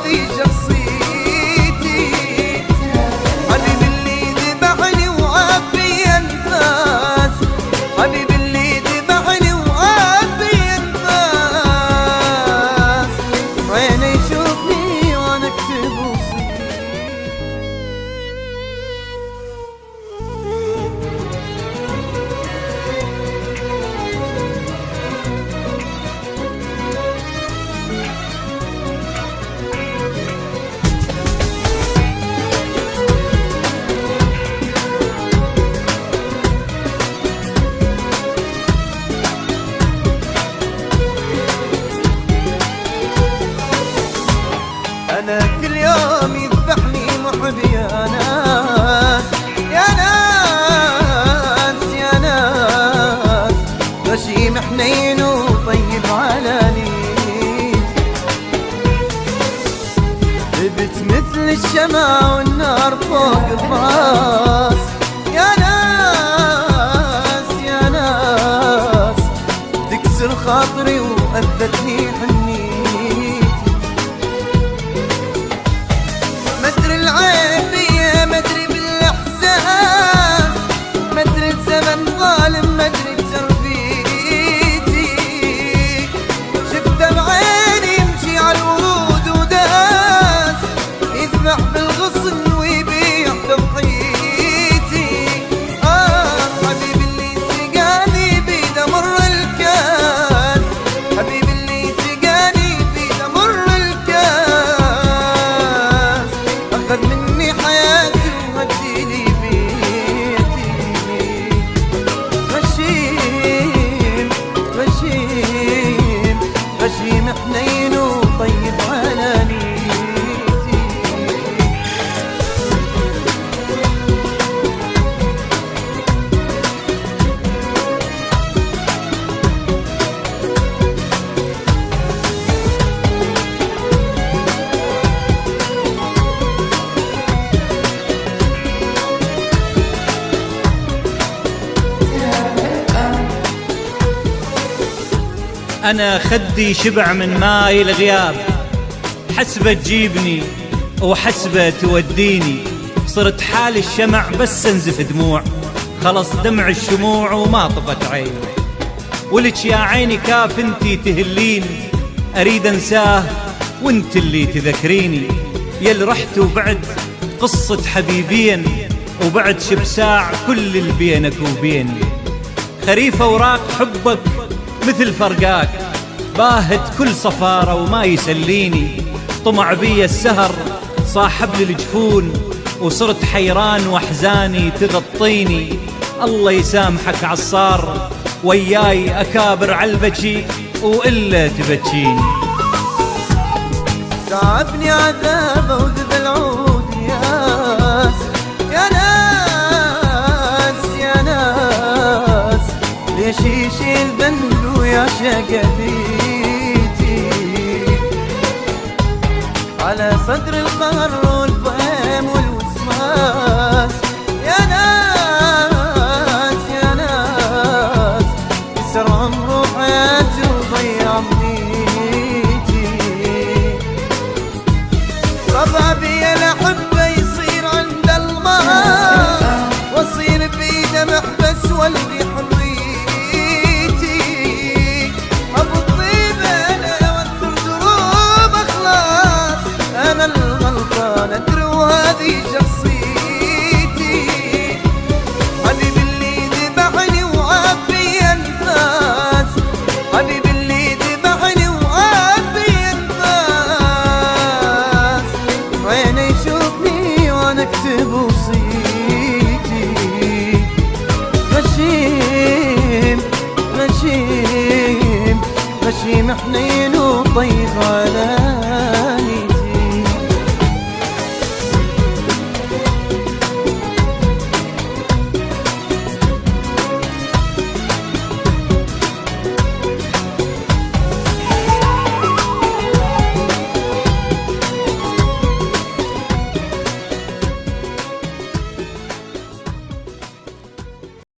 وهذه شخصيتي. حبيبي اللي ذبحني وعاد بي انفاس، حبيبي اللي ذبحني وعاد بي انفاس، عيني يشوفني وانا اكتب أنا كل يوم يذبحني محبي يا ناس، يا ناس، يا ناس، غشيم حنين وطيب علاني، ثبت مثل الشمع والنار فوق الراس. يا ناس، يا ناس، تكسر خاطري وأذتني حنيتي. مدري العيب بيا، مدري بالاحساس، مدري الزمن ظالم، مدري بتربيتي. شفته بعيني يمشي على الورود وداس، يذبح بالغصن ويبيع تضحيتي. حبيبي اللي سقاني بيده مر الكاس، حبيبي اللي سقاني بيده مر الكاس، أخذ مني حياتي وهديلي بيتي. غشيم غشيم غشيم حنين وطيب على نيتي. أنا خدي شبع من ماي الغياب، حسبة تجيبني وحسبة توديني. صرت حال الشمع بس انزف دموع، خلص دمع الشموع وما طفت عيني. ولك يا عيني كاف انتي تهليني، أريد أنساه وانت اللي تذكريني. يل رحت وبعد قصة حبيبين، وبعد شبساع كل اللي بينك وبيني. خريف أوراق حبك مثل فرقاك، باهت كل صفارة وما يسليني. طمع بي السهر صاحب لي الجفون، وصرت حيران واحزاني تغطيني. الله يسامحك عصار، وياي أكابر عالبكي وإلا تبكيني. تعبني عذابه وذب العود ياس، يا ناس، يا ناس، ليش يشيل ذنبي ويعشق بيتي. على صدر القهر والفهم والوسواس. يا ناس، يا ناس، كسر عمره حياتي وضيع امنيتي. طبع بي الأحبة يصير عند الماء، واصير بيده محبس والقي حريتي. ابو الطيبة انا واذكر دروب اخلاص، انا الغلطان ادري وهذه شخصيتي. حبيبي اللي ذبحني وعاد بي انفاس، حبيبي اللي ذبحني وعاد بي انفاس، عيني يشوفني وانا اكتب وصيتي. غشيم غشيم غشيم حنين وطيب على